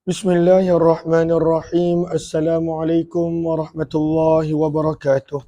Bismillahirrahmanirrahim. Assalamualaikum warahmatullahi wabarakatuh.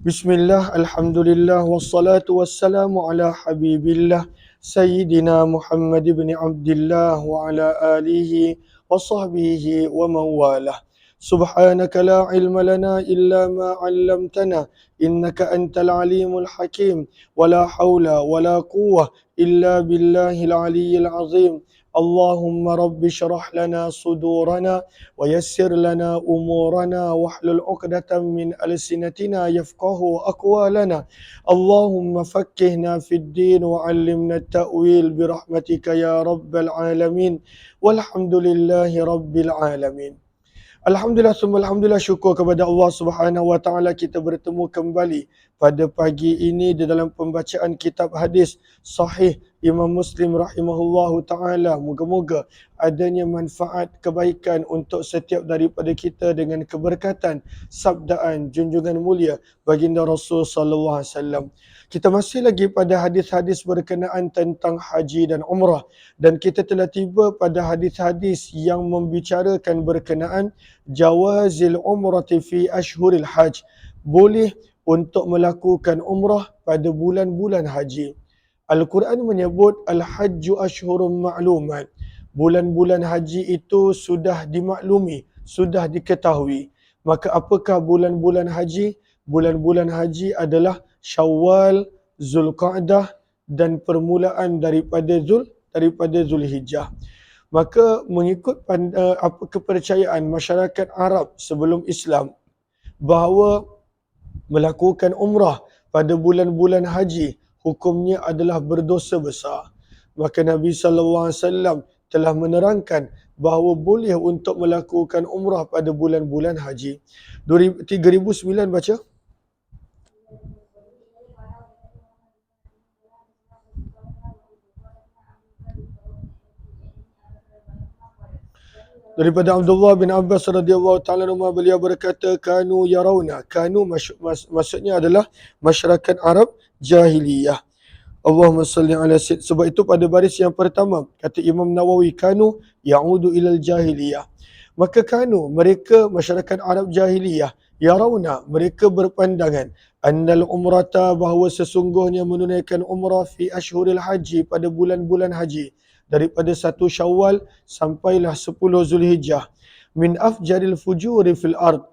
Bismillah, alhamdulillah, wassalatu wassalamu ala habibillah Sayyidina Muhammad ibn Abdullah wa ala alihi wa sahbihi wa mawalah. Subhanaka la ilma lana illa ma 'allamtana innaka antal alimul hakim wa la hawla wa la quwwah illa billahil aliyyil azim. Allahumma rabbi syrah lana sudurana wa yassir lana umurana wahlul 'uqdatam min alsinatina yafqahu aqwalana. Allahumma faqqihna fid din wa 'allimna at-ta'wil bi rahmatika ya rabbal alamin. Walhamdulillahi rabbil alamin. Alhamdulillah, summa alhamdulillah, syukur kepada Allah Subhanahu wa taala kita bertemu kembali pada pagi ini di dalam pembacaan kitab hadis sahih Imam Muslim rahimahullahu taala. Moga-moga adanya manfaat kebaikan untuk setiap daripada kita dengan keberkatan sabdaan junjungan mulia baginda Rasul sallallahu alaihi wasallam. Kita masih lagi pada hadis-hadis berkenaan tentang haji dan umrah, dan kita telah tiba pada hadis-hadis yang membicarakan berkenaan jawazil umrati fi ashhuril hajj. Boleh untuk melakukan umrah pada bulan-bulan haji. Al-Quran menyebut al-hajju ashhurum ma'lumat. Bulan-bulan haji itu sudah dimaklumi, sudah diketahui. Maka apakah bulan-bulan haji? Bulan-bulan haji adalah Syawal, Zulqa'dah dan permulaan daripada Zulhijjah. Maka mengikut kepercayaan masyarakat Arab sebelum Islam bahawa melakukan umrah pada bulan-bulan haji hukumnya adalah berdosa besar. Maka Nabi sallallahu alaihi wasallam telah menerangkan bahawa boleh untuk melakukan umrah pada bulan-bulan haji. 3009 baca. Daripada Abdullah bin Abbas radhiyallahu taala anhu, beliau berkata kanu yarawna. Kanu maksudnya adalah masyarakat Arab jahiliyah. Allahumma salli ala sayyid. Sebab itu pada baris yang pertama kata Imam Nawawi kanu ya'udu ilal jahiliyah. Maka kanu, mereka masyarakat Arab jahiliyah, yarawna, mereka berpandangan annal umrata, bahawa sesungguhnya menunaikan umrah fi ashhuril haji, pada bulan-bulan haji, daripada 1 Syawal sampailah 10 Zulhijjah, min afjaril fujuri fil ard,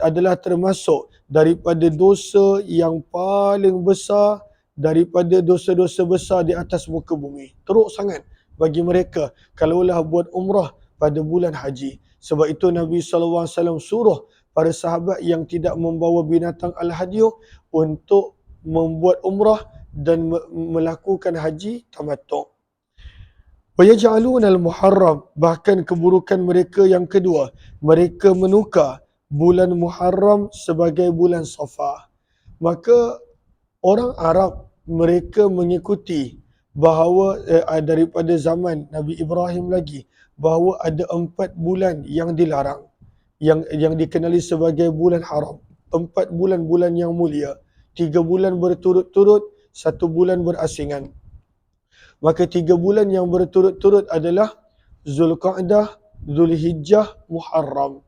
adalah termasuk daripada dosa yang paling besar daripada dosa-dosa besar di atas muka bumi. Teruk sangat bagi mereka kalaulah buat umrah pada bulan haji. Sebab itu Nabi SAW suruh para sahabat yang tidak membawa binatang al-hadyu untuk membuat umrah dan melakukan haji tamattu'. وَيَجْعَلُونَ الْمُحَرَّمْ, bahkan keburukan mereka yang kedua, mereka menukar bulan Muharram sebagai bulan Safar. Maka orang Arab mereka mengikuti bahawa daripada zaman Nabi Ibrahim lagi, bahawa ada 4 bulan yang dilarang, yang dikenali sebagai bulan haram. 4 bulan-bulan yang mulia. 3 bulan berturut-turut, 1 bulan berasingan. Maka 3 bulan yang berturut-turut adalah Zulqa'dah, Zulhijjah, Muharram.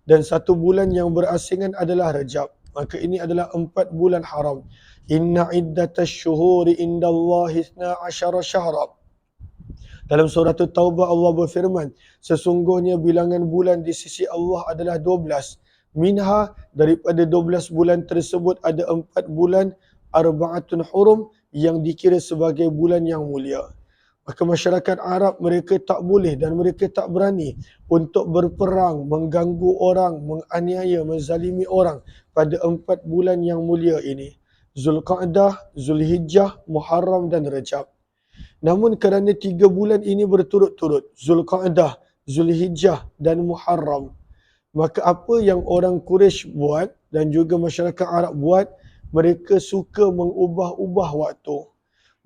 Dan 1 bulan yang berasingan adalah Rajab. Maka ini adalah 4 bulan haram. Inna iddatash syuhuri indallahi 12 syahra. Dalam surah Taubah Allah berfirman, sesungguhnya bilangan bulan di sisi Allah adalah 12. Minha, daripada 12 bulan tersebut ada 4 bulan arba'atun hurum yang dikira sebagai bulan yang mulia. Maka masyarakat Arab mereka tak boleh dan mereka tak berani untuk berperang, mengganggu orang, menganiaya, menzalimi orang pada 4 bulan yang mulia ini. Zulqa'dah, Zulhijjah, Muharram dan Rajab. Namun kerana 3 bulan ini berturut-turut, Zulqa'dah, Zulhijjah dan Muharram, maka apa yang orang Quraisy buat dan juga masyarakat Arab buat, mereka suka mengubah-ubah waktu.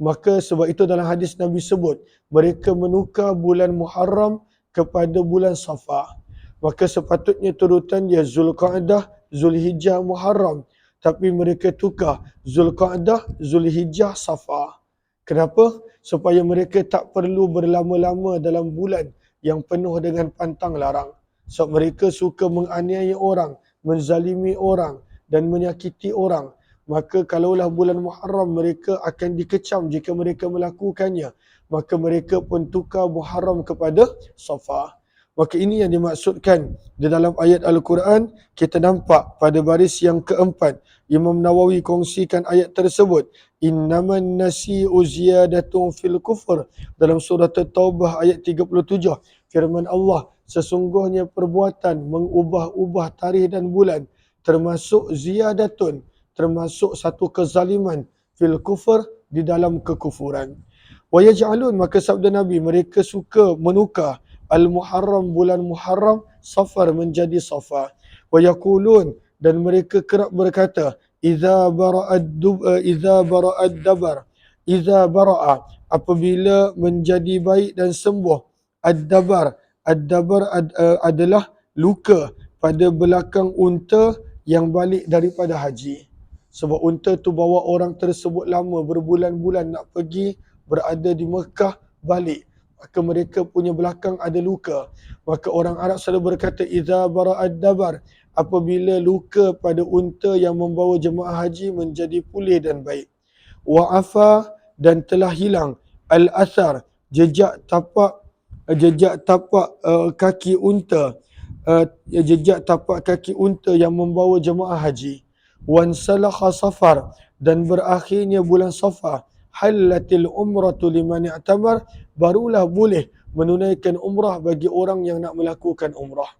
Maka sebab itu dalam hadis Nabi sebut, mereka menukar bulan Muharram kepada bulan Safar. Maka sepatutnya turutan dia Zulqa'dah, Zulhijjah, Muharram. Tapi mereka tukar Zulqa'dah, Zulhijjah, Safar. Kenapa? Supaya mereka tak perlu berlama-lama dalam bulan yang penuh dengan pantang larang. So mereka suka menganiaya orang, menzalimi orang dan menyakiti orang. Maka kalaulah bulan Muharram mereka akan dikecam jika mereka melakukannya. Maka mereka pun tukar Muharram kepada Safar. Maka ini yang dimaksudkan di dalam ayat Al-Quran. Kita nampak pada baris yang keempat, Imam Nawawi kongsikan ayat tersebut. Innaman nasi'u ziyadatun fil kufur. Dalam surah At-Taubah ayat 37. Firman Allah, sesungguhnya perbuatan mengubah-ubah tarikh dan bulan termasuk ziyadatun, termasuk satu kezaliman fil kufur, di dalam kekufuran. Wa yaj'alun, maka sabda Nabi, mereka suka menukar Al-Muharram, bulan Muharram, Safar menjadi Safar. Wa yaqulun, dan mereka kerap berkata, Iza bara'ad dabar, Iza bara'a, apabila menjadi baik dan sembuh, ad-dabar, adalah luka pada belakang unta yang balik daripada haji. Sebab unta tu bawa orang tersebut lama, berbulan-bulan nak pergi, berada di Mekah, balik. Maka mereka punya belakang ada luka. Maka orang Arab selalu berkata, Iza bara'ad dabar, apabila luka pada unta yang membawa jemaah haji menjadi pulih dan baik. Wa'afa, dan telah hilang al-athar, jejak tapak kaki unta, jejak tapak kaki unta yang membawa jemaah haji. Wansalakha Safar, dan berakhirnya bulan Safar. Halatil umratu liman i'tamar, barulah boleh menunaikan umrah bagi orang yang nak melakukan umrah.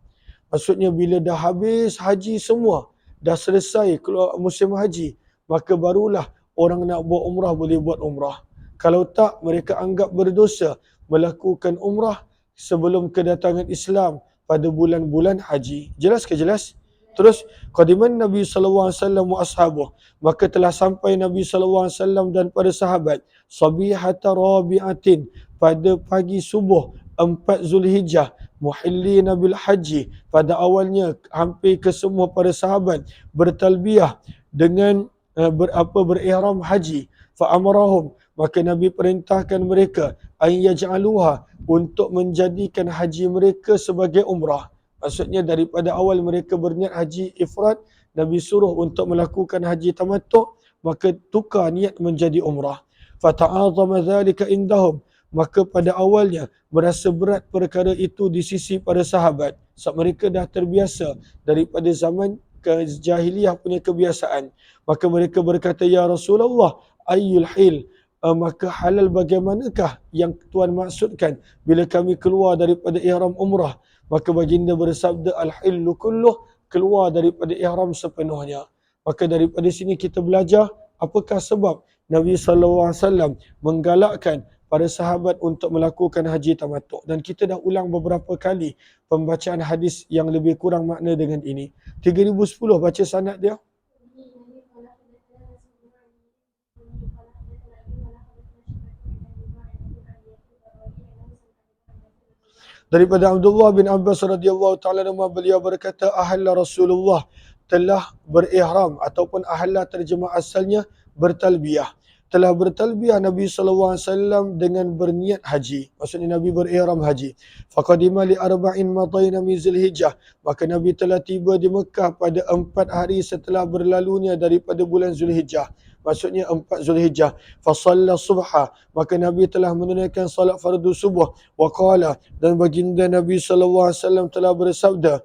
Maksudnya bila dah habis haji semua, dah selesai keluar musim haji, maka barulah orang nak buat umrah boleh buat umrah. Kalau tak, mereka anggap berdosa melakukan umrah sebelum kedatangan Islam pada bulan-bulan haji. Jelas ke jelas? Terus, qadiman Nabi SAW wa ashabuh, maka telah sampai Nabi SAW dan para sahabat, sabihata rabi'atin, pada pagi subuh 4 Zulhijjah, muhillina bil haji, pada awalnya hampir ke semua para sahabat bertalbiyah dengan berihram haji. Fa'amarahum, maka Nabi perintahkan mereka, an yaj'aluha, untuk menjadikan haji mereka sebagai umrah. Maksudnya daripada awal mereka berniat haji ifrad, Nabi suruh untuk melakukan haji tamattu', maka tukar niat menjadi umrah. Fata'azama dhalika indahum, maka pada awalnya berasa berat perkara itu di sisi para sahabat. Sebab mereka dah terbiasa daripada zaman ke jahiliyah punya kebiasaan. Maka mereka berkata, Ya Rasulullah, ayyul hil, maka halal bagaimanakah yang Tuhan maksudkan bila kami keluar daripada ihram umrah? Maka baginda bersabda, al-hillu kulluh, keluar daripada ihram sepenuhnya. Maka daripada sini kita belajar apakah sebab Nabi SAW menggalakkan para sahabat untuk melakukan haji tamattu'. Dan kita dah ulang beberapa kali pembacaan hadis yang lebih kurang makna dengan ini. 3010 baca sanad dia. Daripada Abdullah bin Abbas radhiyallahu taala anhu, beliau berkata, ahalla Rasulullah, telah berihram, ataupun ahalla terjemah asalnya bertalbiyah. Telah bertalbiyah Nabi SAW dengan berniat haji. Maksudnya Nabi berihram haji. Faqadima li arba'in madayna min Zulhijjah, maka Nabi telah tiba di Mekah pada 4 hari setelah berlalunya daripada bulan Zulhijjah. Maksudnya 4 Zulhijjah. Fasalla subha, maka Nabi telah menunaikan salat fardu subuh. Wa qala, dan baginda Nabi SAW telah bersabda,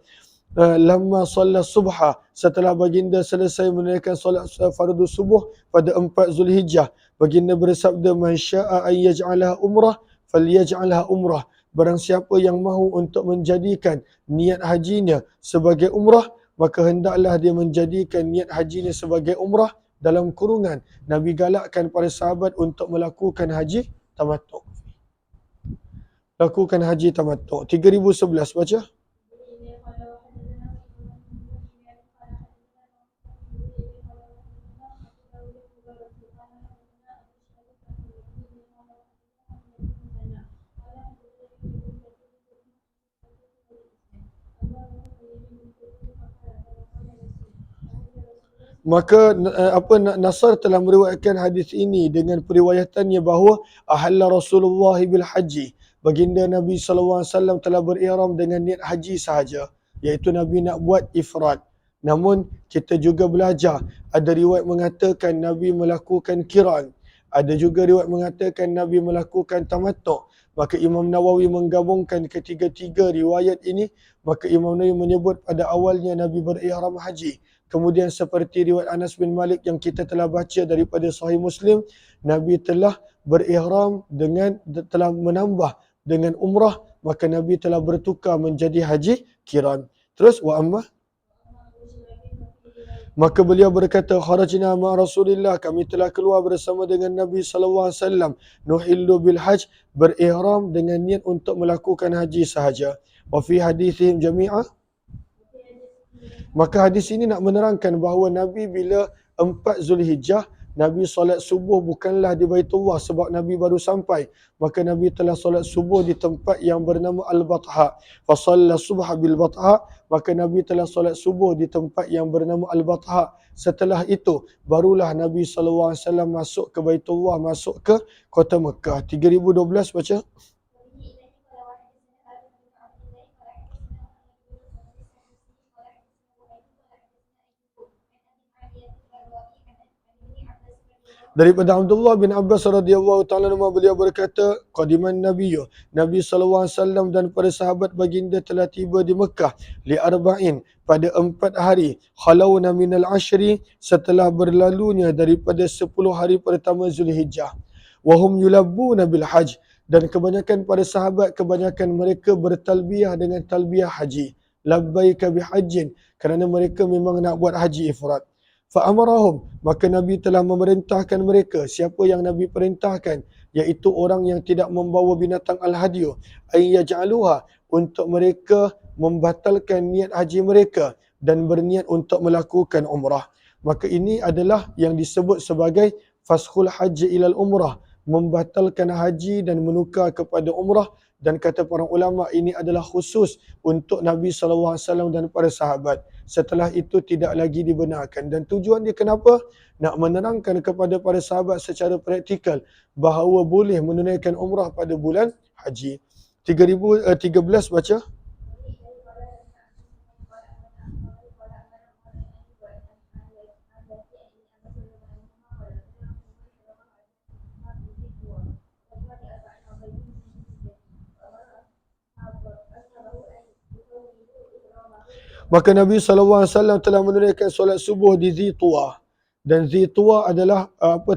lamma salla subha, setelah baginda selesai menunaikan salat fardu subuh pada 4 Zulhijjah, baginda bersabda, man syaa an yaj'alaha umrah falyaj'alha umrah, barang siapa yang mahu untuk menjadikan niat hajinya sebagai umrah, maka hendaklah dia menjadikan niat hajinya sebagai umrah. Dalam kurungan, Nabi galakkan para sahabat untuk melakukan haji tamattu'. Lakukan haji tamattu'. 3011 baca. Maka Nasr telah meriwayatkan hadis ini dengan periwayatannya bahawa ahalla Rasulullah bil haji, baginda Nabi SAW telah berihram dengan niat haji sahaja, iaitu Nabi nak buat ifrad. Namun kita juga belajar, ada riwayat mengatakan Nabi melakukan qiran, ada juga riwayat mengatakan Nabi melakukan tamattu'. Maka Imam Nawawi menggabungkan ketiga-tiga riwayat ini. Maka Imam Nawawi menyebut pada awalnya Nabi berihram haji. Kemudian seperti riwayat Anas bin Malik yang kita telah baca daripada Sahih Muslim, Nabi telah berihram dengan, telah menambah dengan umrah, maka Nabi telah bertukar menjadi haji qiran. Terus wa amma, maka beliau berkata, kharajna ma Rasulillah, kami telah keluar bersama dengan Nabi SAW, nuhillu bil hajj, berihram dengan niat untuk melakukan haji sahaja. Wa fi hadithihim jami'ah, maka hadis ini nak menerangkan bahawa Nabi bila 4 Zulhijjah, Nabi solat subuh bukanlah di Baitullah sebab Nabi baru sampai. Maka Nabi telah solat subuh di tempat yang bernama Al-Batha. Fasalla subha bil Batha, maka Nabi telah solat subuh di tempat yang bernama Al-Batha. Setelah itu, barulah Nabi SAW masuk ke Baitullah, masuk ke kota Mekah. 3012 baca. Daripada Abdullah bin Abbas radhiyallahu taala anhu, beliau berkata, qadiman nabiyyu, Nabi SAW dan para sahabat baginda telah tiba di Mekah li arba'in, pada 4 hari, khalawna minal ashri, setelah berlalunya daripada 10 hari pertama Zulhijjah. Wahum yulabbuna bil hajj, dan kebanyakan para sahabat, kebanyakan mereka bertalbiyah dengan talbiyah haji. Labbaika bihajjin, kerana mereka memang nak buat haji ifrad. Fa'amarahum, maka Nabi telah memerintahkan mereka. Siapa yang Nabi perintahkan? Iaitu orang yang tidak membawa binatang al-hadiyu, ay yaj'aluha, untuk mereka membatalkan niat haji mereka dan berniat untuk melakukan umrah. Maka ini adalah yang disebut sebagai faskhul haji ilal umrah, membatalkan haji dan menukar kepada umrah. Dan kata para ulama, ini adalah khusus untuk Nabi SAW dan para sahabat. Setelah itu tidak lagi dibenarkan. Dan tujuan dia kenapa? Nak menerangkan kepada para sahabat secara praktikal bahawa boleh menunaikan umrah pada bulan haji. 3013 baca. Maka Nabi SAW telah menunaikan solat subuh di Zituwa. Dan Zituwa adalah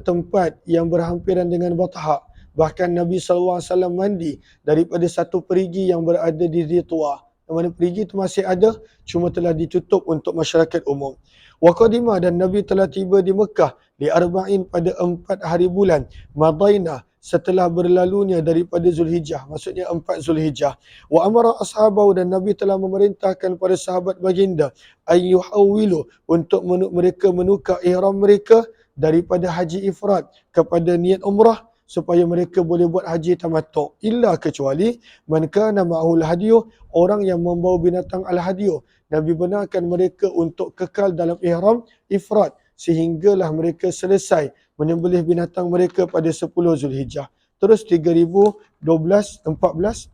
tempat yang berhampiran dengan Batha. Bahkan Nabi SAW mandi daripada satu perigi yang berada di Zituwa. Yang mana perigi itu masih ada, cuma telah ditutup untuk masyarakat umum. Wa qadima, dan Nabi telah tiba di Mekah di arba'in, pada 4 hari bulan. Madaina, setelah berlalunya daripada Zulhijjah, maksudnya 4 Zulhijjah. Wa amara ashabahu, dan Nabi telah memerintahkan pada sahabat baginda ayyuhawwilu, untuk mereka menukar ihram mereka daripada haji ifrad kepada niat umrah, supaya mereka boleh buat haji tamattu'. Illa, kecuali man kana ma'ahul hadiyu, orang yang membawa binatang al-hadiyu, Nabi benarkan mereka untuk kekal dalam ihram ifrad sehinggalah mereka selesai menyembelih binatang mereka pada 10 Zulhijjah. Terus 3012, 14.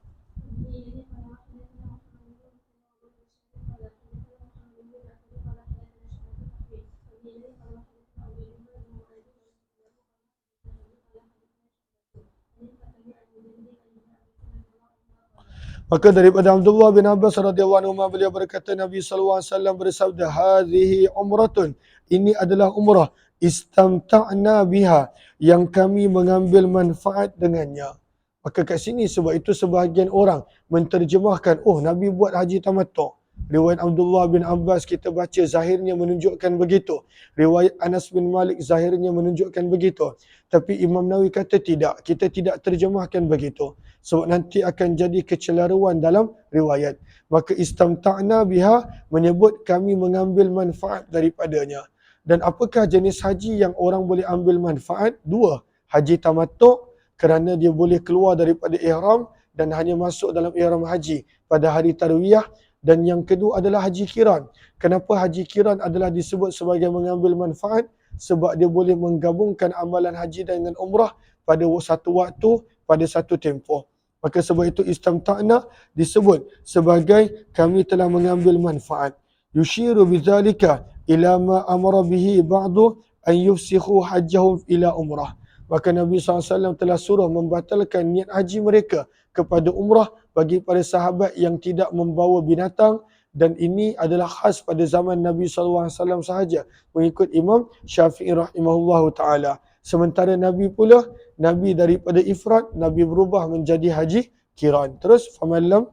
Maka daripada Abdullah bin Abbas radhiyallahu anhu, beliau berkata, Nabi SAW bersabda, hadhihi umratun, ini adalah umrah, istamta'na biha, yang kami mengambil manfaat dengannya. Maka kat sini sebab itu sebahagian orang menterjemahkan, oh Nabi buat haji tamattu'. Riwayat Abdullah bin Abbas kita baca zahirnya menunjukkan begitu. Riwayat Anas bin Malik zahirnya menunjukkan begitu. Tapi Imam Nawawi kata tidak, kita tidak terjemahkan begitu. Sebab nanti akan jadi kecelaruan dalam riwayat. Maka istamta'na biha menyebut kami mengambil manfaat daripadanya. Dan apakah jenis haji yang orang boleh ambil manfaat? 2. Haji tamattu', kerana dia boleh keluar daripada ihram dan hanya masuk dalam ihram haji pada hari tarwiyah. Dan yang kedua adalah haji qiran. Kenapa haji qiran adalah disebut sebagai mengambil manfaat? Sebab dia boleh menggabungkan amalan haji dengan umrah pada satu waktu, pada satu tempoh. Maka sebab itu istamta'na disebut sebagai kami telah mengambil manfaat. Yushiru bidzalika ila ma amara bihi ba'du an yufsikhu hajjahum ila umrah. Maka Nabi SAW telah suruh membatalkan niat haji mereka kepada umrah bagi para sahabat yang tidak membawa binatang, dan ini adalah khas pada zaman Nabi SAW sahaja mengikut Imam Syafi'i rahimahullahu ta'ala. Sementara Nabi pula, Nabi daripada ifrad, Nabi berubah menjadi haji kiran. Terus, famallam,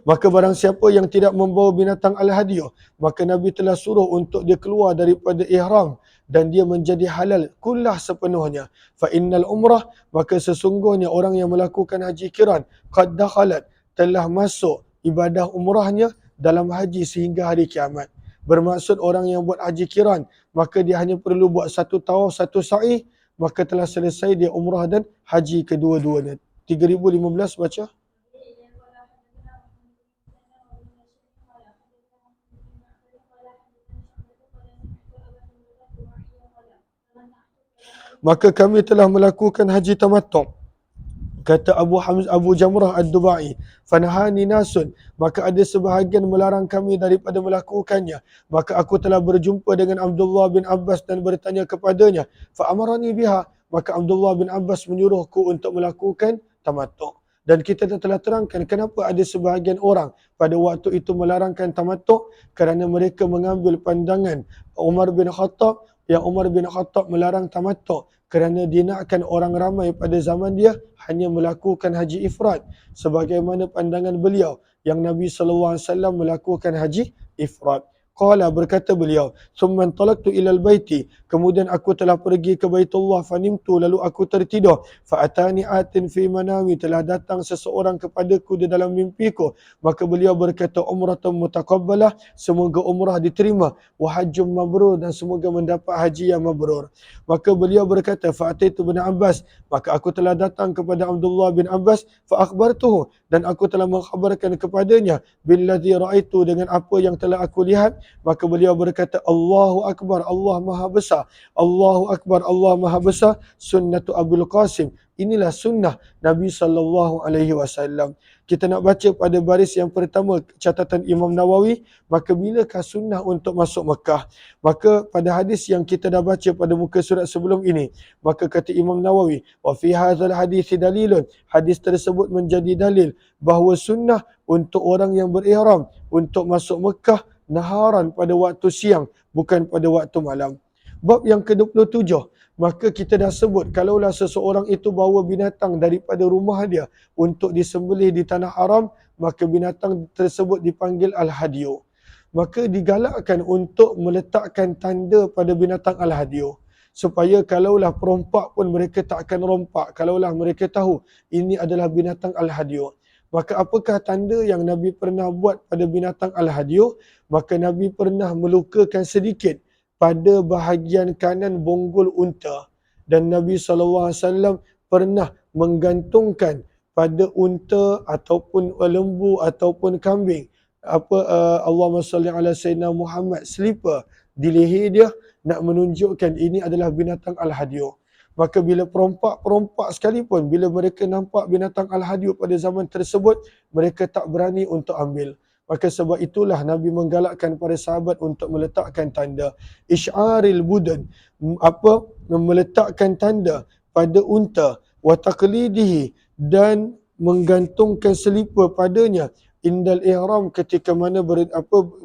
maka barang siapa yang tidak membawa binatang al-hadiyu, maka Nabi telah suruh untuk dia keluar daripada ihram dan dia menjadi halal kullah sepenuhnya. Fa innal umrah, maka sesungguhnya orang yang melakukan haji kiran qad dakhalat, telah masuk ibadah umrahnya dalam haji sehingga hari kiamat. Bermaksud orang yang buat haji kiran, maka dia hanya perlu buat satu tawaf, satu sa'i, maka telah selesai dia umrah dan haji kedua-duanya. 3015 baca. Maka kami telah melakukan haji tamattu'. Kata Abu Jamrah Ad-Dubai, fanahani nasun, maka ada sebahagian melarang kami daripada melakukannya. Maka aku telah berjumpa dengan Abdullah bin Abbas dan bertanya kepadanya, fa amarani biha, maka Abdullah bin Abbas menyuruhku untuk melakukan tamattu'. Dan kita telah terangkan kenapa ada sebahagian orang pada waktu itu melarangkan tamattu', kerana mereka mengambil pandangan Umar bin Khattab, yang Umar bin Khattab melarang tamattu' kerana dia nakkan orang ramai pada zaman dia hanya melakukan haji ifrad, sebagaimana pandangan beliau yang Nabi SAW melakukan haji ifrad. Qala, berkata beliau, summan talaqtu ilal baiti, kemudian aku telah pergi ke Baitullah, fanimtu, lalu aku tertidur, fa'atani atin fi manami, telah datang seseorang kepadaku di dalam mimpiku, maka beliau berkata, umratun mutaqabbalah, semoga umrah diterima, wa hajjum mabrur, dan semoga mendapat haji yang mabrur. Maka beliau berkata, fa'ataitu bin Abbas, maka aku telah datang kepada Abdullah bin Abbas, fa'akhbartuhu, dan aku telah mengkhabarkan kepadanya, billadhi ra'aitu, dengan apa yang telah aku lihat. Maka beliau berkata, Allahu Akbar, Allah Maha Besar. Allahu Akbar, Allah Maha Besar. Sunnatu Abul Qasim. Inilah sunnah Nabi SAW. Kita nak baca pada baris yang pertama catatan Imam Nawawi, maka bilakah sunnah untuk masuk Mekah? Maka pada hadis yang kita dah baca pada muka surat sebelum ini, maka kata Imam Nawawi, wa fi hadzal hadis dalilun, hadis tersebut menjadi dalil bahawa sunnah untuk orang yang berihram untuk masuk Mekah naharan, pada waktu siang, bukan pada waktu malam. Bab yang ke-27, maka kita dah sebut kalaulah seseorang itu bawa binatang daripada rumah dia untuk disembelih di tanah haram, maka binatang tersebut dipanggil al-hadiyu. Maka digalakkan untuk meletakkan tanda pada binatang al-hadiyu, supaya kalaulah perompak pun mereka tak akan rompak kalaulah mereka tahu ini adalah binatang al-hadiyu. Maka apakah tanda yang Nabi pernah buat pada binatang al-hadiyu? Maka Nabi pernah melukakan sedikit pada bahagian kanan bonggol unta, dan Nabi SAW pernah menggantungkan pada unta ataupun lembu ataupun kambing Allahumma salli ala Sayyidina Muhammad slipper di leher dia, nak menunjukkan ini adalah binatang al-hadiyu. Maka bila perompak sekalipun, bila mereka nampak binatang al-hadiyu pada zaman tersebut, mereka tak berani untuk ambil. Maka sebab itulah Nabi menggalakkan para sahabat untuk meletakkan tanda isy'aril budan, meletakkan tanda pada unta, wa taqlidihi, dan menggantungkan selipar padanya, indal ihram, ketika mana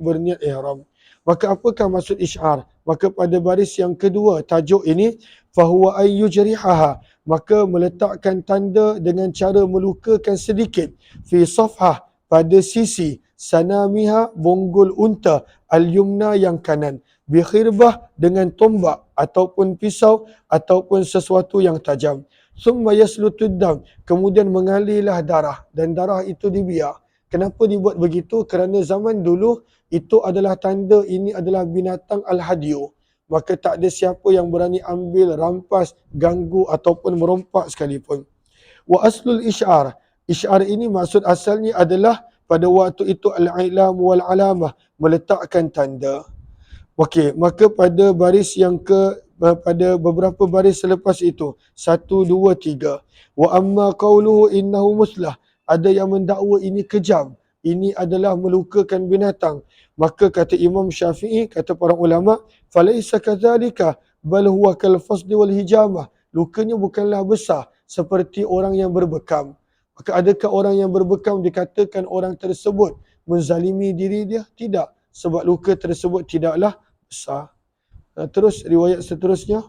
berniat ihram. Maka apakah maksud isy'ar? Maka pada baris yang kedua tajuk ini, fahuwa ayyujrihaha, maka meletakkan tanda dengan cara melukakan sedikit, fi safhah, pada sisi, sanamiha, bonggol unta, al-yumna, yang kanan, bi khirbah, dengan tombak ataupun pisau ataupun sesuatu yang tajam. Summa yaslutud dam, kemudian mengalirlah darah, dan darah itu dibiar. Kenapa dibuat begitu? Kerana zaman dulu itu adalah tanda ini adalah binatang al-hadiyu. Maka tak ada siapa yang berani ambil, rampas, ganggu ataupun merompak sekalipun. Wa aslul isy'ar, isy'ar ini maksud asalnya adalah pada waktu itu al-ilam wal alamah, meletakkan tanda. Okey, maka pada baris yang pada beberapa baris selepas itu. 1, 2, 3. Wa amma qawluhu innahu muslah. Ada yang mendakwa ini kejam. Ini adalah melukakan binatang. Maka kata Imam Syafi'i, kata para ulama, falaisa kadzalika bal huwa kal fasdi wal hijamah. Lukanya bukanlah besar seperti orang yang berbekam. Maka adakah orang yang berbekam dikatakan orang tersebut menzalimi diri dia? Tidak. Sebab luka tersebut tidaklah besar. Terus riwayat seterusnya.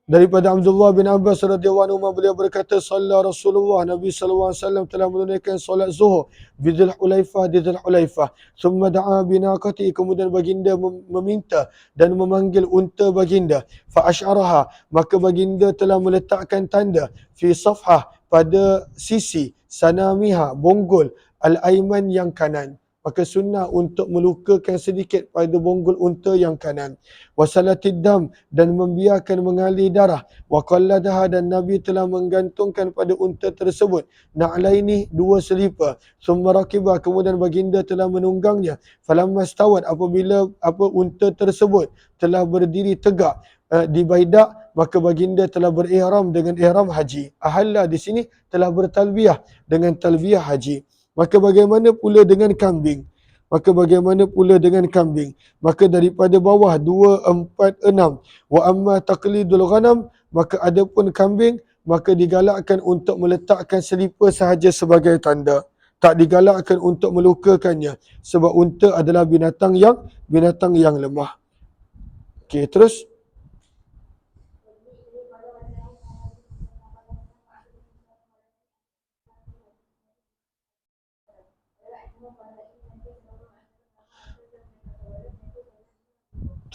Daripada Abdullah bin Abbas radhiyallahu anhu, beliau berkata, "Shalla Rasulullah, Nabi sallallahu alaihi wasallam telah menunaikan solat Zuhur di Dzul Hulaifah, Thumma da'a binaqati, kemudian baginda meminta dan memanggil unta baginda. Fa asy'araha, maka baginda telah meletakkan tanda fi safhah, pada sisi sanamiha, bonggol al-aiman yang kanan. Maka sunnah untuk melukakan sedikit pada bonggol unta yang kanan. Wasalatid dam, dan membiarkan mengalir darah. Wa qalladaha, dan Nabi telah menggantungkan pada unta tersebut na'laini, dua selipar. Summa rakibah, kemudian baginda telah menunggangnya. Falamma stawat, apabila unta tersebut telah berdiri tegak di baidak, maka baginda telah berihram dengan ihram haji. Ahalla di sini telah bertalbiyah dengan talbiyah haji. Maka bagaimana pula dengan kambing? Maka daripada bawah 2, 4, 6. Wa amma taqlidul ghanam, maka adapun kambing, maka digalakkan untuk meletakkan selipar sahaja sebagai tanda. Tak digalakkan untuk melukakannya. Sebab unta adalah binatang yang lemah. Okey, terus.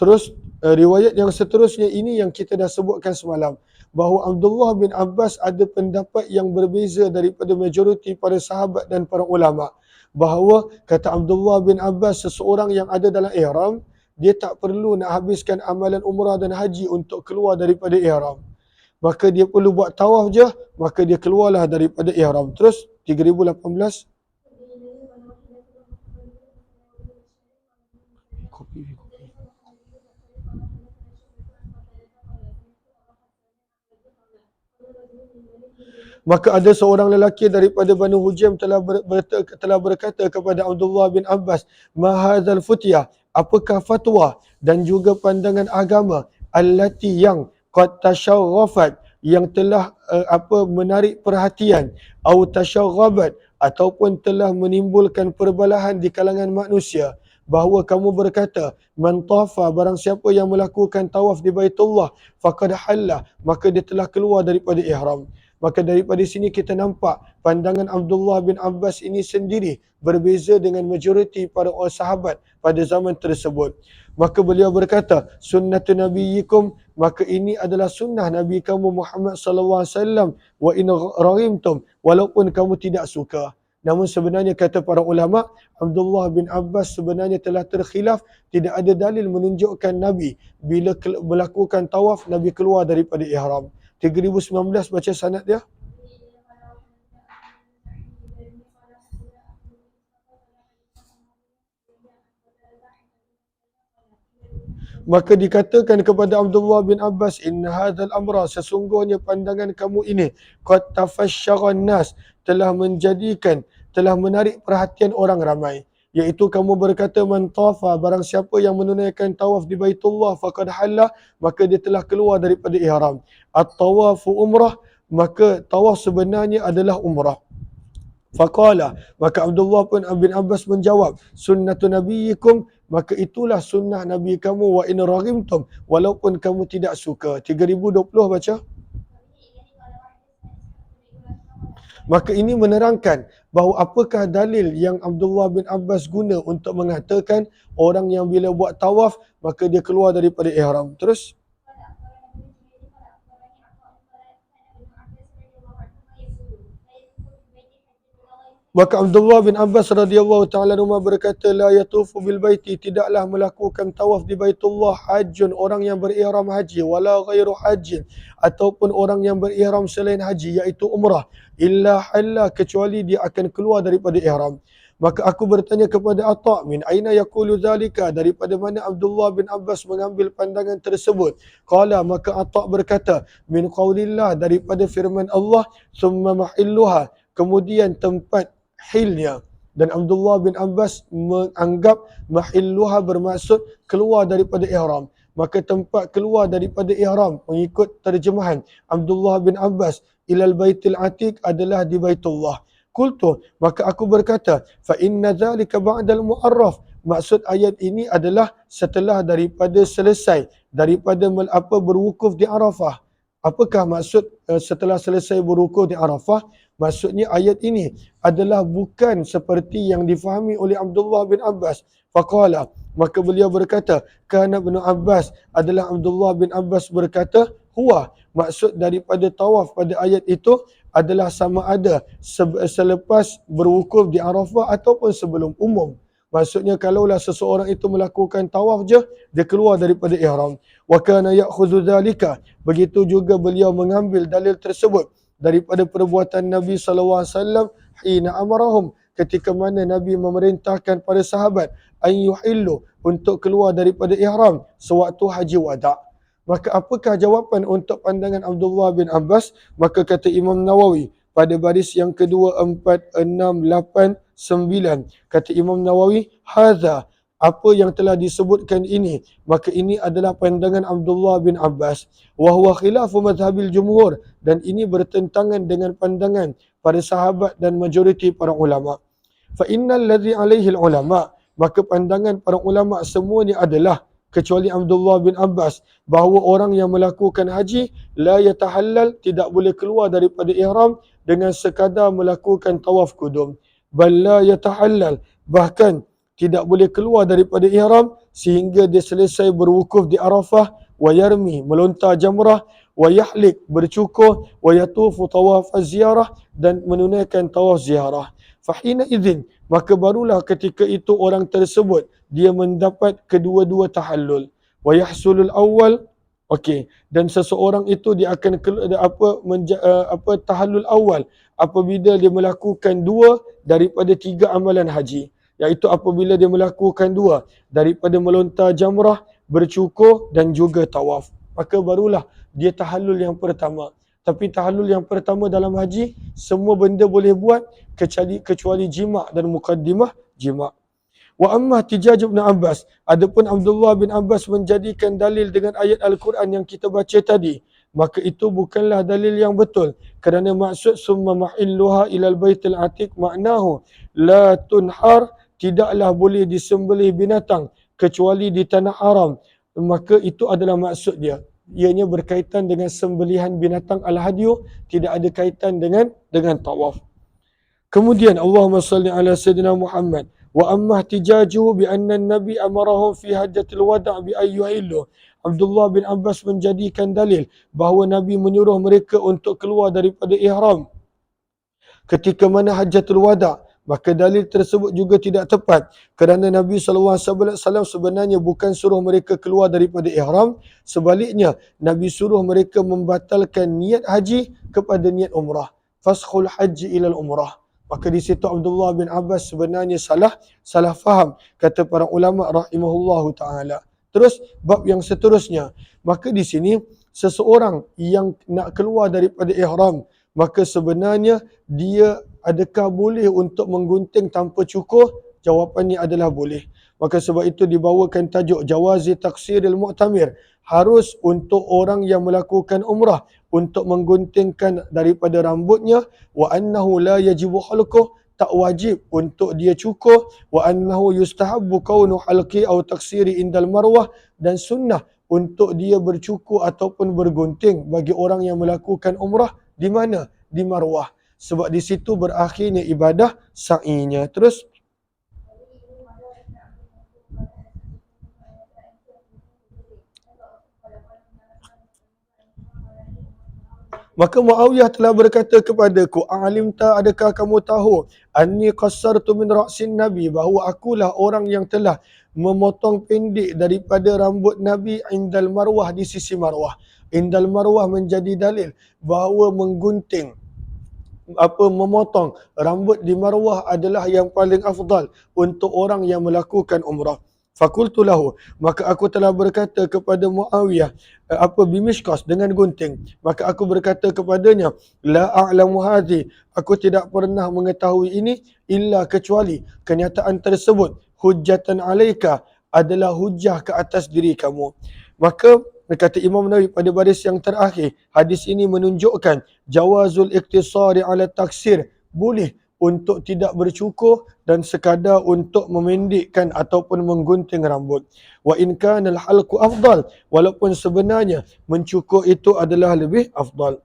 Terus riwayat yang seterusnya ini yang kita dah sebutkan semalam, bahawa Abdullah bin Abbas ada pendapat yang berbeza daripada majoriti para sahabat dan para ulama. Bahawa kata Abdullah bin Abbas, seseorang yang ada dalam ihram, dia tak perlu nak habiskan amalan umrah dan haji untuk keluar daripada ihram. Maka dia perlu buat tawaf je, maka dia keluarlah daripada ihram. Terus 3018. Kopi. Maka ada seorang lelaki daripada Banu Hujam telah berkata kepada Abdullah bin Abbas, "Ma hadzal futyah? Apakah fatwa dan juga pandangan agama allati yang qad tasharrafat, yang telah menarik perhatian, au tasharrabat, ataupun telah menimbulkan perbalahan di kalangan manusia, bahawa kamu berkata, man tafa, barang siapa yang melakukan tawaf di Baitullah, faqad halla, maka dia telah keluar daripada ihram." Maka daripada sini kita nampak pandangan Abdullah bin Abbas ini sendiri berbeza dengan majoriti para sahabat pada zaman tersebut. Maka beliau berkata, sunnatun nabiyyikum, maka ini adalah sunnah Nabi kamu Muhammad sallallahu alaihi wasallam, wa in raghimtum, walaupun kamu tidak suka. Namun sebenarnya kata para ulama, Abdullah bin Abbas sebenarnya telah terkhilaf, tidak ada dalil menunjukkan Nabi bila melakukan tawaf Nabi keluar daripada ihram. 3019 baca sanad dia. Maka dikatakan kepada Abdullah bin Abbas, inna hadzal amra, sesungguhnya pandangan kamu ini, qad tafashsharan nas, telah menarik perhatian orang ramai. Iaitu kamu berkata, man tafa, barang siapa yang menunaikan tawaf di Baitullah, faqad halla, maka dia telah keluar daripada ihram. At-tawafu umrah, maka tawaf sebenarnya adalah umrah. Faqala, maka Abdullah bin Abbas menjawab, sunnatu nabiyyikum, maka itulah sunnah Nabi kamu, wa in raghimtum, walaupun kamu tidak suka. 3020 baca. Maka ini menerangkan bahawa apakah dalil yang Abdullah bin Abbas guna untuk mengatakan orang yang bila buat tawaf maka dia keluar daripada ihram. Terus Maka Abdullah bin Abbas radhiyallahu taala anhu berkata, la yatufu bil baiti, tidaklah melakukan tawaf di Baitullah hajjun, orang yang berihram haji, wala ghairu hajjin, ataupun orang yang berihram selain haji iaitu umrah, illa halla, kecuali dia akan keluar daripada ihram. Maka aku bertanya kepada Atha, min aina yaqulu zalika, daripada mana Abdullah bin Abbas mengambil pandangan tersebut? Qala, maka Atha berkata, min qaulillah, daripada firman Allah, summa mahilluha, kemudian tempat hilnya. Dan Abdullah bin Abbas menganggap mahilluha bermaksud keluar daripada ihram. Maka tempat keluar daripada ihram mengikut terjemahan Abdullah bin Abbas ilal baitil atiq adalah di Baitullah. Qultu, maka aku berkata, fa inna dhalika ba'dal mu'arraf, maksud ayat ini adalah setelah daripada selesai daripada berwukuf di Arafah. Apakah maksud setelah selesai berwukuf di Arafah? Maksudnya ayat ini adalah bukan seperti yang difahami oleh Abdullah bin Abbas. Faqala, maka beliau berkata, kana Ibnu Abbas, adalah Abdullah bin Abbas berkata, huwa, maksud daripada tawaf pada ayat itu adalah sama ada selepas berwukuf di Arafah ataupun sebelum umum. Maksudnya kalaulah seseorang itu melakukan tawaf je, dia keluar daripada ihram. Wa kana ya'khudhu dhalika, begitu juga beliau mengambil dalil tersebut daripada perbuatan Nabi SAW hina amarahum, ketika mana Nabi memerintahkan para sahabat an yuhillu, untuk keluar daripada ihram sewaktu haji wada'. Maka apakah jawapan untuk pandangan Abdullah bin Abbas? Maka kata Imam Nawawi pada baris yang kedua 4, 6, 8, 9, kata Imam Nawawi, hadza, apa yang telah disebutkan ini, maka ini adalah pandangan Abdullah bin Abbas, wa huwa khilafu madhhabil jumhur, dan ini bertentangan dengan pandangan para sahabat dan majoriti para ulama. Fa innal ladzi alaihi ulama, maka pandangan para ulama semuanya adalah, kecuali Abdullah bin Abbas, bahawa orang yang melakukan haji la yatahallal, tidak boleh keluar daripada ihram dengan sekadar melakukan tawaf kudum. Bal la yatahallal, bahkan tidak boleh keluar daripada ihram sehingga dia selesai berwukuf di Arafah, wa yarmi, melontar jamrah, wa yahlik, bercukur, wa yatufu tawaf az-ziarah, dan menunaikan tawaf ziarah. Fahina idzin, maka barulah ketika itu orang tersebut dia mendapat kedua-dua tahallul. Wa yahsulul awal, okey, dan seseorang itu dia akan tahallul awal apabila dia melakukan 2 daripada 3 amalan haji, iaitu apabila dia melakukan 2 daripada melontar jamrah, bercukur dan juga tawaf, maka barulah dia tahallul yang pertama. Tapi tahallul yang pertama dalam haji, semua benda boleh buat kecuali jima' dan muqaddimah jima'. Wa amma Tijaj bin Abbas, adapun Abdullah bin Abbas menjadikan dalil dengan ayat Al-Quran yang kita baca tadi, maka itu bukanlah dalil yang betul, kerana maksud summa mahilluha ilal baitil atiq maknahu la tunhar, tidaklah boleh disembelih binatang kecuali di tanah haram. Maka itu adalah maksud dia, ianya berkaitan dengan sembelihan binatang al-hadyu, tidak ada kaitan dengan tawaf. Kemudian Allahumma salli ala Sayyidina Muhammad. Wa amma ihtijajuhu bi anna an-nabi amarahum fi hajjatil wada' bi ayyuhillu. Abdullah bin Abbas menjadikan dalil bahawa Nabi menyuruh mereka untuk keluar daripada ihram ketika mana hajjatul wada', maka dalil tersebut juga tidak tepat, kerana Nabi SAW sebenarnya bukan suruh mereka keluar daripada ihram, sebaliknya Nabi suruh mereka membatalkan niat haji kepada niat umrah. Faskhul haji ilal umrah. Maka di situ Abdullah bin Abbas sebenarnya salah faham, kata para ulama rahimahullahu taala. Terus bab yang seterusnya, maka di sini seseorang yang nak keluar daripada ihram, maka sebenarnya dia adakah boleh untuk menggunting tanpa cukur? Jawapannya adalah boleh. Maka sebab itu dibawakan tajuk jawazi taksiril mu'tamir, harus untuk orang yang melakukan umrah untuk mengguntingkan daripada rambutnya, wa annahu la yajibu halquh, tak wajib untuk dia cukur, wa annahu yustahabbu kaunu halqi atau taksiri indal marwah, dan sunnah untuk dia bercukur ataupun bergunting bagi orang yang melakukan umrah di mana? Di Marwah. Sebab di situ berakhirnya ibadah sa'inya. Terus Maka Muawiyah telah berkata kepadaku, "Alimta, adakah kamu tahu, anni qassartu min ra'sin Nabi, bahawa akulah orang yang telah memotong pendek daripada rambut Nabi indal Marwah, di sisi Marwah." Indal Marwah menjadi dalil bahawa menggunting memotong rambut di Marwah adalah yang paling afdal untuk orang yang melakukan umrah. Fakultu lahu, maka aku telah berkata kepada Muawiyah, bimishkas, dengan gunting. Maka aku berkata kepadanya, la a'lamu hadhi, aku tidak pernah mengetahui ini illa kecuali kenyataan tersebut hujjatan alaika, adalah hujah ke atas diri kamu. Maka kata Imam Nawawi pada baris yang terakhir, hadis ini menunjukkan jawazul iktisari ala taksir, boleh untuk tidak bercukur dan sekadar untuk memendekkan ataupun menggunting rambut. Wa in kana al-halqu afdal, walaupun sebenarnya mencukur itu adalah lebih afdal.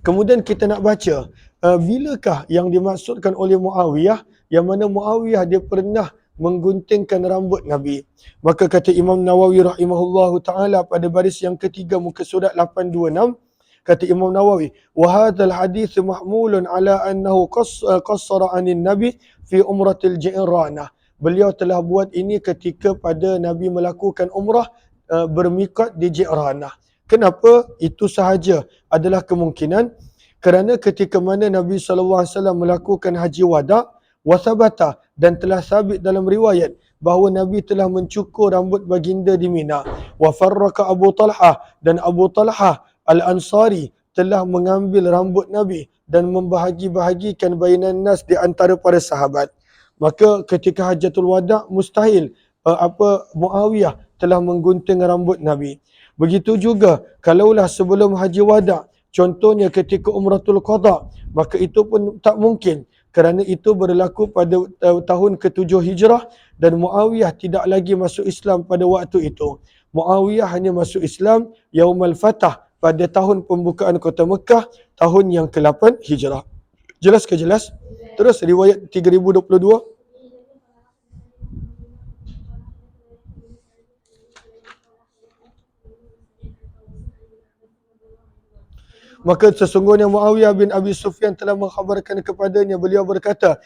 Kemudian kita nak baca, bilakah yang dimaksudkan oleh Muawiyah, yang mana Muawiyah dia pernah mengguntingkan rambut Nabi. Maka kata Imam Nawawi rahimahullahu ta'ala pada baris yang ketiga muka surat 826, kata Imam Nawawi, wa hadzal hadits mahmulun ala annahu qassara anin nabi fi umratil Ji'ranah. Beliau telah buat ini ketika pada Nabi melakukan umrah bermiqat di Ji'ranah. Kenapa? Itu sahaja adalah kemungkinan kerana ketika mana Nabi SAW melakukan haji wada' wasabata, dan telah sabit dalam riwayat bahawa Nabi telah mencukur rambut baginda di Mina. Wa farraka Abu Talhah, dan Abu Talhah Al-Ansari telah mengambil rambut Nabi dan membahagi-bahagikan bainan nas di antara para sahabat. Maka ketika hajatul wada' mustahil Muawiyah telah menggunting rambut Nabi. Begitu juga kalaulah sebelum haji wada', contohnya ketika umratul qada', maka itu pun tak mungkin kerana itu berlaku pada tahun ke-7 Hijrah dan Muawiyah tidak lagi masuk Islam pada waktu itu. Muawiyah hanya masuk Islam Yaumal Fatah, pada tahun pembukaan kota Mekah, tahun yang ke-8 Hijrah. Jelas ke jelas? Terus riwayat 3022. Maka sesungguhnya Muawiyah bin Abi Sufyan telah mengkhabarkan kepadanya, beliau berkata,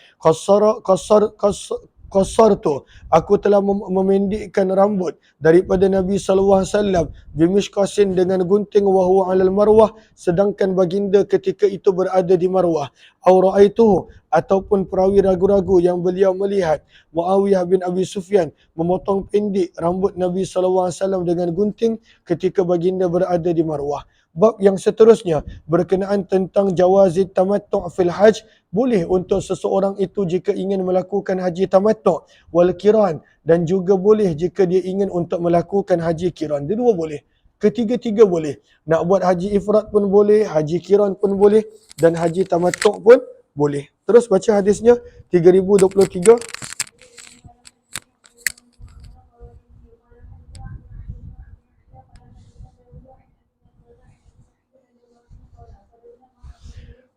qassartu, aku telah memendekkan rambut daripada Nabi SAW bimishkasin, dengan gunting, wa huwa 'alal Marwah, sedangkan baginda ketika itu berada di Marwah. Au ra'aituhu, ataupun perawi ragu-ragu yang beliau melihat Muawiyah bin Abi Sufyan memotong pendek rambut Nabi SAW dengan gunting ketika baginda berada di Marwah. Bab yang seterusnya berkenaan tentang jawazit tamattu' fil hajj, boleh untuk seseorang itu jika ingin melakukan haji tamattu' wal qiran, dan juga boleh jika dia ingin untuk melakukan haji qiran. Dua boleh. Ketiga-tiga boleh. Nak buat haji ifrad pun boleh, haji qiran pun boleh, dan haji tamattu' pun boleh. Terus baca hadisnya 3023.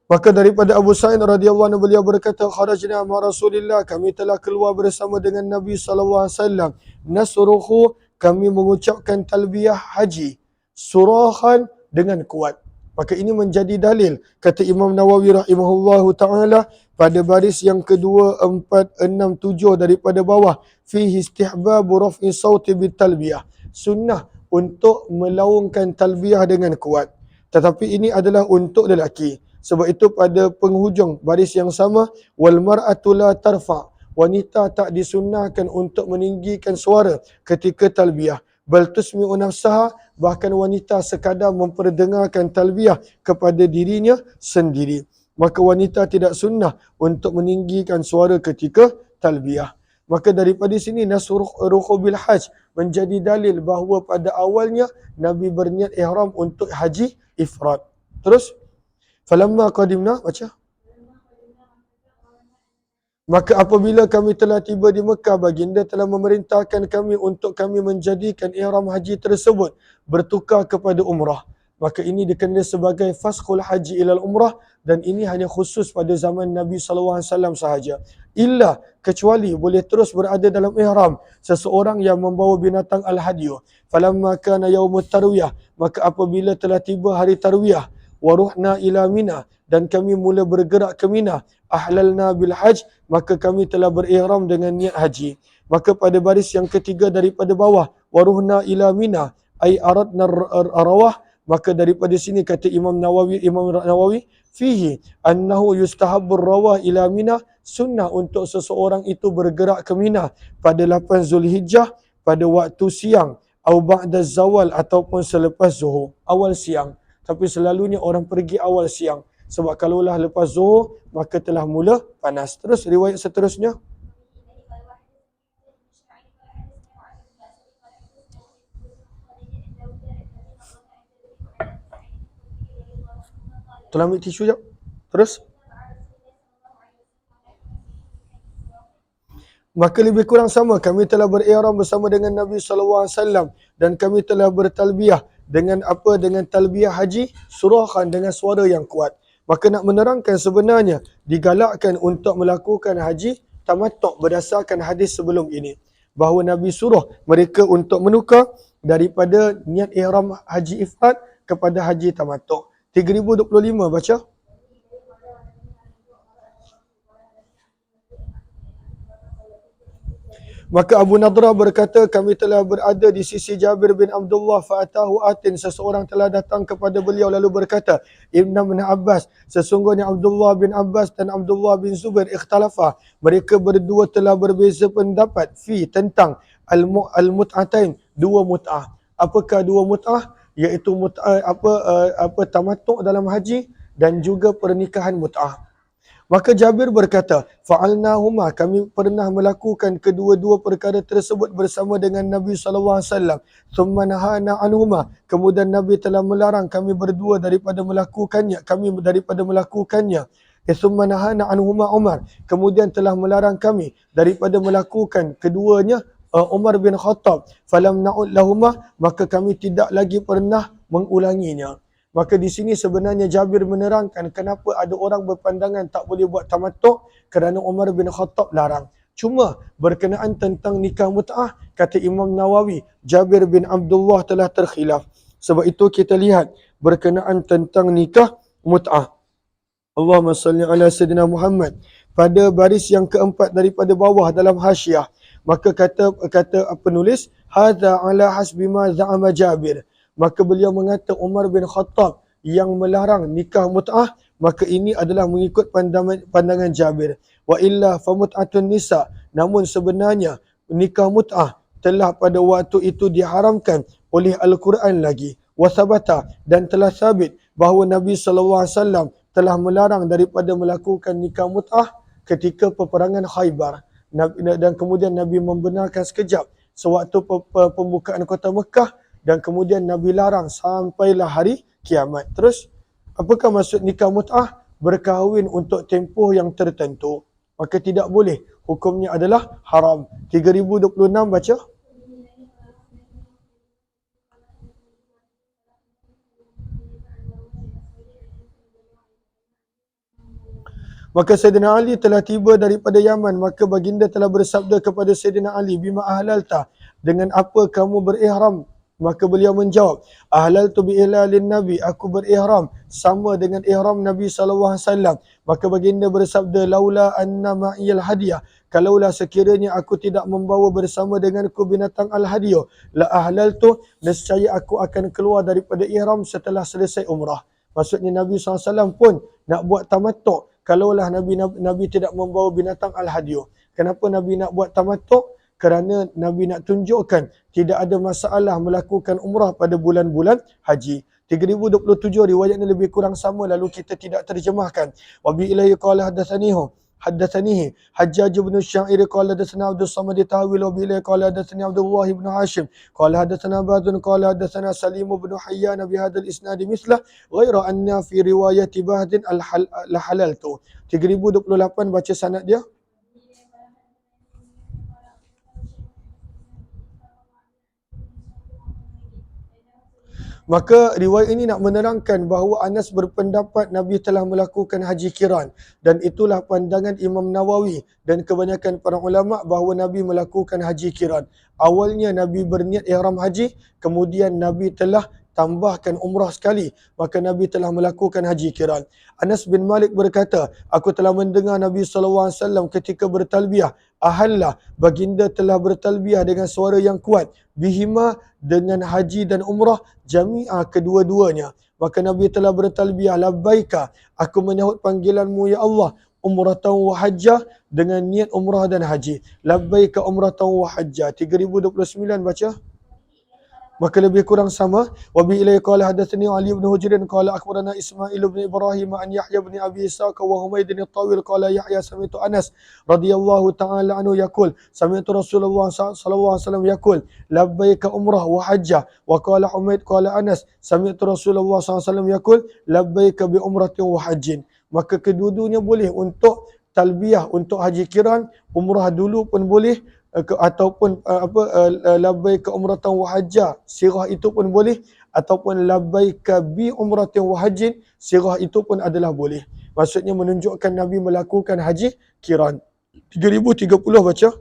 Maka daripada Abu Sa'id radhiyallahu anhu beliau berkata, kharajna ma Rasulillah, kami telah keluar bersama dengan Nabi sallallahu alaihi wasallam, nasruhu, kami mengucapkan talbiyah haji, surahan, dengan kuat. Maka ini menjadi dalil, kata Imam Nawawi rahimahullahu taala pada baris yang kedua, 4, 6, 7 daripada bawah, fihi istihbabu raf'i sauti bitalbiyah, sunnah untuk melaungkan talbiyah dengan kuat. Tetapi ini adalah untuk lelaki. Sebab itu pada penghujung baris yang sama, wal mar'atu la tarfa, wanita tak disunnahkan untuk meninggikan suara ketika talbiyah. Bal tusmi'u nafsaha, bahkan wanita sekadar memperdengarkan talbiyah kepada dirinya sendiri. Maka wanita tidak sunnah untuk meninggikan suara ketika talbiyah. Maka daripada sini nasruhu bil hajj menjadi dalil bahawa pada awalnya Nabi berniat ihram untuk haji ifrad. Terus falamma qadimna, baca. Maka apabila kami telah tiba di Mekah, baginda telah memerintahkan kami untuk kami menjadikan ihram haji tersebut bertukar kepada umrah. Maka ini dikenal sebagai faskhul haji ilal umrah, dan ini hanya khusus pada zaman Nabi SAW sahaja. Illa, kecuali boleh terus berada dalam ihram seseorang yang membawa binatang al-hadiyu. Falamma kana yaumut tarwiyah, maka apabila telah tiba hari tarwiyah, waruhna ila Mina, dan kami mula bergerak ke Mina, ahlalna bil hajj, maka kami telah berihram dengan niat haji. Maka pada baris yang ketiga daripada bawah, waruhna ila Mina ay aradna arawah, maka daripada sini kata Imam Nawawi fihi annahu yustahabbur rawah ila Mina, sunnah untuk seseorang itu bergerak ke Mina pada 8 Zulhijjah pada waktu siang, au ba'da zawal ataupun selepas zuhur, awal siang. Tapi selalunya orang pergi awal siang, sebab kalaulah lepas zuhur maka telah mula panas. Terus riwayat seterusnya. Tolong ambil tisu jap. Terus. Maka lebih kurang sama, kami telah berihram bersama dengan Nabi SAW dan kami telah bertalbiyah dengan apa? Dengan talbiyah haji, surahkan dengan suara yang kuat. Maka nak menerangkan sebenarnya digalakkan untuk melakukan haji tamattu' berdasarkan hadis sebelum ini. Bahawa Nabi suruh mereka untuk menukar daripada niat ihram haji ifrad kepada haji tamattu'. 3025 baca. Maka Abu Nadrah berkata, kami telah berada di sisi Jabir bin Abdullah, fa'atahu atin, seseorang telah datang kepada beliau lalu berkata, Ibn Abbas, sesungguhnya Abdullah bin Abbas dan Abdullah bin Zubair ikhtalafa, mereka berdua telah berbeza pendapat tentang al-mut'atain, dua mut'ah. Apakah dua mut'ah? Iaitu mut'ah tamattu' dalam haji dan juga pernikahan mut'ah. Maka Jabir berkata, fa'alnahuma, kami pernah melakukan kedua-dua perkara tersebut bersama dengan Nabi SAW. Thumma nahana anhuma, kemudian Nabi telah melarang kami berdua daripada melakukannya. Thumma nahana anhuma Umar, kemudian telah melarang kami daripada melakukan keduanya Umar bin Khattab. Falam na'ud lahuma, maka kami tidak lagi pernah mengulanginya. Maka di sini sebenarnya Jabir menerangkan kenapa ada orang berpandangan tak boleh buat tamattu' kerana Umar bin Khattab larang. Cuma berkenaan tentang nikah mut'ah, kata Imam Nawawi, Jabir bin Abdullah telah terkhilaf. Sebab itu kita lihat berkenaan tentang nikah mut'ah. Allahumma salli ala Sayyidina Muhammad. Pada baris yang keempat daripada bawah dalam hasyiah, maka kata penulis, hadza ala hasbi ma za'ama Jabir. Maka beliau mengata Umar bin Khattab yang melarang nikah mut'ah, maka ini adalah mengikut pandangan Jabir. Wa illa fa mut'atun nisa, namun sebenarnya nikah mut'ah telah pada waktu itu diharamkan oleh Al-Quran lagi. Wa thabata, dan telah sabit bahawa Nabi SAW telah melarang daripada melakukan nikah mut'ah ketika peperangan Khaybar. Dan kemudian Nabi membenarkan sekejap sewaktu pembukaan kota Mekah, dan kemudian Nabi larang sampailah hari kiamat. Terus, apakah maksud nikah mut'ah? Berkahwin untuk tempoh yang tertentu. Maka tidak boleh. Hukumnya adalah haram. 3026 baca. Maka Sayyidina Ali telah tiba daripada Yaman. Maka baginda telah bersabda kepada Sayyidina Ali, bima ahlalta, dengan apa kamu berihram? Maka beliau menjawab, ahlaltu bi ihlalin Nabi, aku berihram sama dengan ihram Nabi SAW. Maka baginda bersabda, laula anna ma'iyal hadiah, kalaulah sekiranya aku tidak membawa bersama denganku binatang al-hadiah, la ahlaltu, nescaya aku akan keluar daripada ihram setelah selesai umrah. Maksudnya Nabi SAW pun nak buat tamattu' kalaulah Nabi tidak membawa binatang al-hadiah. Kenapa Nabi nak buat tamattu'? Kerana Nabi nak tunjukkan tidak ada masalah melakukan umrah pada bulan-bulan haji. 3027 riwayat ini lebih kurang sama, lalu kita tidak terjemahkan. Wa bi ilaihi qala haddatsanihi Hajjaj bin Sya'ir qala hadatsana Abdul Samad Tahwil wa bi ilaihi qala hadatsani Abdullah bin Hashim qala hadatsana Badun qala hadatsana Salim bin Hayyan bi hadzal isnad mithlah ghaira anna fi riwayat Bahdin al-halaltu. 3028 baca sanad dia. Maka riwayat ini nak menerangkan bahawa Anas berpendapat Nabi telah melakukan haji kiran, dan itulah pandangan Imam Nawawi dan kebanyakan para ulama bahawa Nabi melakukan haji kiran. Awalnya Nabi berniat ihram haji, kemudian Nabi telah tambahkan umrah sekali, maka Nabi telah melakukan haji kiran. Anas bin Malik berkata, aku telah mendengar Nabi SAW ketika bertalbiyah, ahalla, baginda telah bertalbiyah dengan suara yang kuat, bihima, dengan haji dan umrah, jami'ah kedua-duanya. Maka Nabi telah bertalbiyah, labbaika, aku menyahut panggilanmu ya Allah, umratan wa hajjah, dengan niat umrah dan haji. Labbaika umratan wa hajjah. 3029 baca. Maka lebih kurang sama. Wa bi ilai qala hadatsani Ali bin Hujr qala akhbarana Ismail bin Ibrahim an Yahya bin Abi Ishaq wa Humaid bin Tawil qala Yahya sami'tu Anas radhiyallahu ta'ala anhu yaqul sami'tu Rasulullah sallallahu alaihi wasallam yaqul labbaika umrah wa hajjah. Wa qala Humaid qala Anas sami'tu Rasulullah sallallahu alaihi wasallam yaqul labbaika bi umratin wa hajjin. Maka kedua-duanya boleh untuk talbiyah, untuk haji kiran, umrah dulu pun boleh, ataupun labbaika umratan wa hajjah, sirah itu pun boleh, ataupun labbaika bi umratin wa hajjin, sirah itu pun adalah boleh. Maksudnya menunjukkan Nabi melakukan haji kiran. 3030 baca.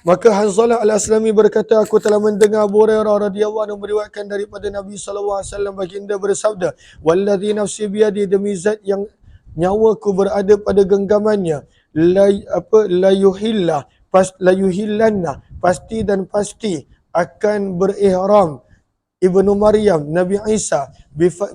Maka Hanzalah Al-Aslami berkata, aku telah mendengar Abu Hurairah radhiyallahu anhu meriwayatkan daripada Nabi sallallahu alaihi wasallam, baginda bersabda, "Wallazi nafsi biyadi, demi zat yang nyawaku berada pada genggamannya, la yuhillanna, pasti dan pasti akan berihram Ibnu Maryam, Nabi Isa,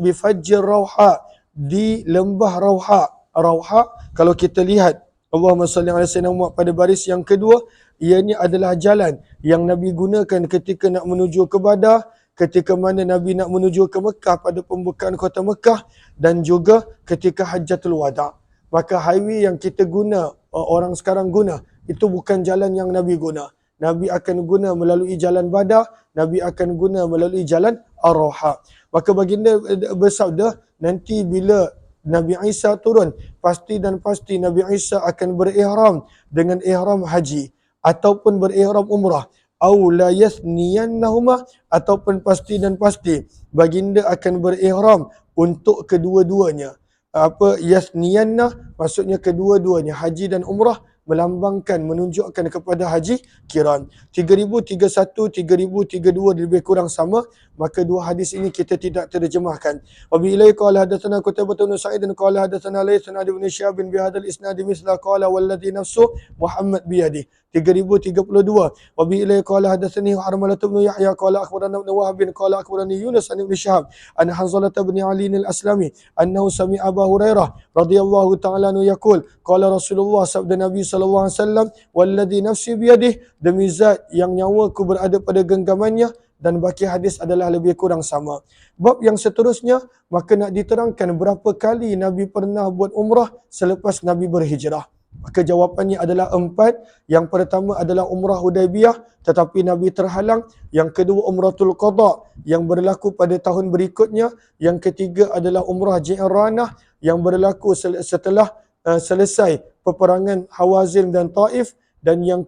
bifajjir Rauha, di lembah Rauha. Rauha, kalau kita lihat Allahumma salli ala sayyidina Muhammad pada baris yang kedua, ianya adalah jalan yang Nabi gunakan ketika nak menuju ke Badar, ketika mana Nabi nak menuju ke Mekah pada pembukaan kota Mekah, dan juga ketika Hajjatul Wada. Maka highway yang kita guna, orang sekarang guna, itu bukan jalan yang Nabi guna. Nabi akan guna melalui jalan Badar, Nabi akan guna melalui jalan Ar-Rauha. Maka baginda bersabda, nanti bila Nabi Isa turun, pasti dan pasti Nabi Isa akan berihram dengan ihram haji ataupun berihram umrah, au la yasniyannahuma, ataupun pasti dan pasti baginda akan berihram untuk kedua-duanya. Apa yasniyanna, maksudnya kedua-duanya, haji dan umrah, melambangkan, menunjukkan kepada haji kiran. 3031, 3032 lebih kurang sama, maka dua hadis ini kita tidak terjemahkan. Wa bi ilai qala hadatsana Qutaibah bin Sa'id qala hadatsana Laits an Ibn Syihab bi hadzal isnad misla qala walladhi nafsu Muhammad bi yadi. 3032. Wa bi ilai qala hadatsani Harmalah bin Yahya qala akhbarana Ibn Wahb qala akhbarani Yunus an Ibn Syihab an Hanzalah bin Ali al-Aslami annahu sami'a Abu Hurairah radhiyallahu ta'ala anhu yaqul qala Rasulullah, sabda Nabi sallallahu alaihi wasallam, walladhi nafsi biyadihi, demi zat yang nyawaku berada pada genggamannya, dan baki hadis adalah lebih kurang sama. Bab yang seterusnya, maka nak diterangkan berapa kali Nabi pernah buat umrah selepas Nabi berhijrah. Maka jawapannya adalah 4. Yang pertama adalah umrah Hudaibiyah, tetapi Nabi terhalang. Yang kedua umratul qada, yang berlaku pada tahun berikutnya. Yang ketiga adalah umrah Ji'ranah, yang berlaku setelah selesai peperangan Hawazin dan Taif. Dan yang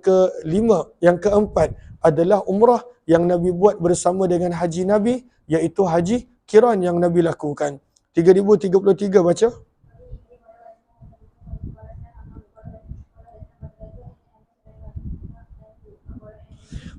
keempat adalah umrah yang Nabi buat bersama dengan haji Nabi, iaitu haji kiran yang Nabi lakukan. 3033 baca.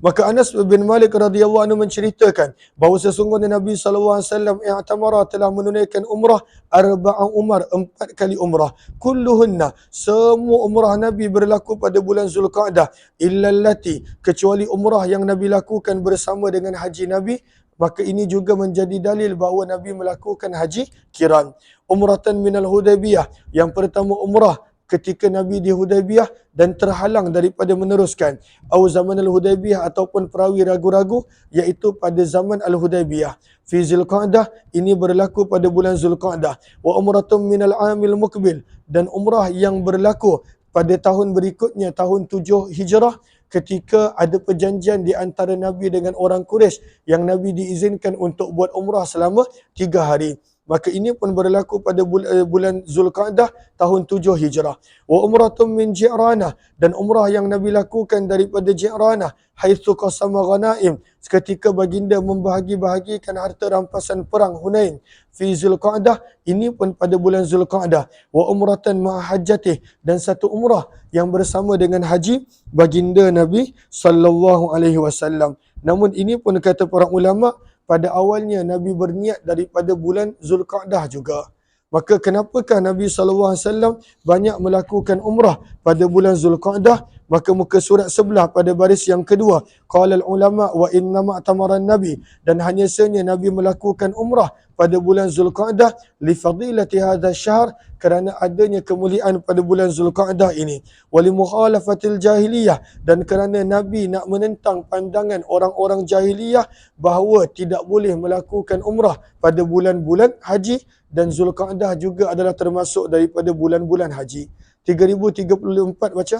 Maka Anas bin Malik radhiyallahu anhu menceritakan bahawa sesungguhnya Nabi sallallahu alaihi wasallam i'tamara, telah menunaikan umrah arba'a umar, 4 kali umrah. Kulluhunna, semua umrah Nabi berlaku pada bulan Zulqa'dah, illa allati, kecuali umrah yang Nabi lakukan bersama dengan haji Nabi. Maka ini juga menjadi dalil bahawa Nabi melakukan haji kiran. Umratan minal Hudaibiyah, yang pertama umrah ketika Nabi di Hudaibiyah dan terhalang daripada meneruskan, atau zaman Al-Hudaibiyah, ataupun perawi ragu-ragu, iaitu pada zaman Al-Hudaibiyah. Fi Zulqa'dah, ini berlaku pada bulan Zulqa'dah. Wa umratun minal amil muqbil, dan umrah yang berlaku pada tahun berikutnya, tahun 7 Hijrah, ketika ada perjanjian di antara Nabi dengan orang Quraisy, yang Nabi diizinkan untuk buat umrah selama 3 hari. Maka ini pun berlaku pada bulan Zulqa'dah tahun 7 Hijrah. Wa umratun min Ji'ranah, dan umrah yang Nabi lakukan daripada Ji'ranah, haitsu qasama ghanaim, seketika baginda membahagi-bahagikan harta rampasan perang Hunain fi Zulqa'dah, ini pun pada bulan Zulqa'dah. Wa umratan ma'a hajjatih, dan satu umrah yang bersama dengan haji baginda Nabi sallallahu alaihi wasallam. Namun ini pun kata para ulama, pada awalnya Nabi berniat daripada bulan Zulqa'dah juga. Maka kenapakah Nabi SAW banyak melakukan umrah pada bulan Zulqa'dah? Maka muka surat sebelah pada baris yang kedua. Qala al-ulama wa innama atamaran Nabi. Dan hanya sahaja Nabi melakukan umrah pada bulan Zulqa'dah li fadilati hadha syahr, kerana adanya kemuliaan pada bulan Zulqa'dah ini. Wa li mukhalafatil jahiliyah, dan kerana Nabi nak menentang pandangan orang-orang jahiliyah bahawa tidak boleh melakukan umrah pada bulan-bulan haji, dan Zulqa'dah juga adalah termasuk daripada bulan-bulan haji. 3034 baca.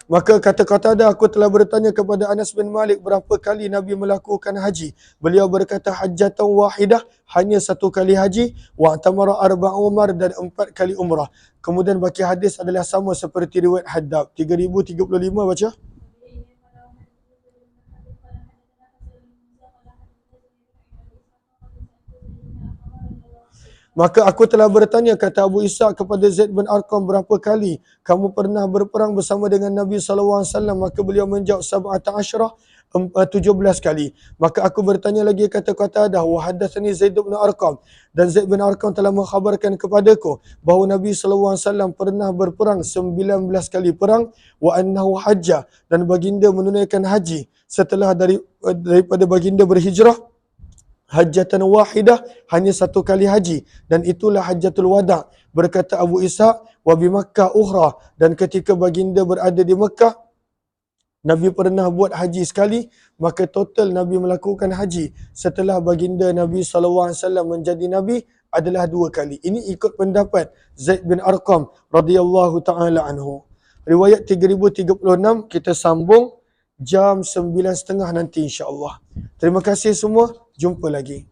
Maka kata-kata ada, aku telah bertanya kepada Anas bin Malik berapa kali Nabi melakukan haji. Beliau berkata hajjatan wahidah, hanya satu kali haji, wa tamara arba' umar, dan 4 kali umrah. Kemudian baki hadis adalah sama seperti riwayat Haddad. 3035 baca. Maka aku telah bertanya, kata Abu Ishaq, kepada Zaid bin Arqam, berapa kali kamu pernah berperang bersama dengan Nabi SAW? Maka beliau menjawab 17 kali. Maka aku bertanya lagi, kata-kata dah, wa hadatsani Zaid bin Arqam, dan Zaid bin Arqam telah mengkhabarkan kepadaku bahawa Nabi SAW pernah berperang 19 kali perang, wa annahu hajjah, dan baginda menunaikan haji setelah daripada baginda berhijrah, hajjatan wahidah, hanya satu kali haji, dan itulah hajjatul wada'. Berkata Abu Ishaq, wa bi Makkah ukhra, dan ketika baginda berada di Mekah, Nabi pernah buat haji sekali. Maka total Nabi melakukan haji setelah baginda Nabi SAW menjadi Nabi adalah 2 kali. Ini ikut pendapat Zaid bin Arqam radhiyallahu ta'ala anhu. Riwayat 3036 kita sambung jam 9.30 nanti insya-Allah. Terima kasih semua. Jumpa lagi.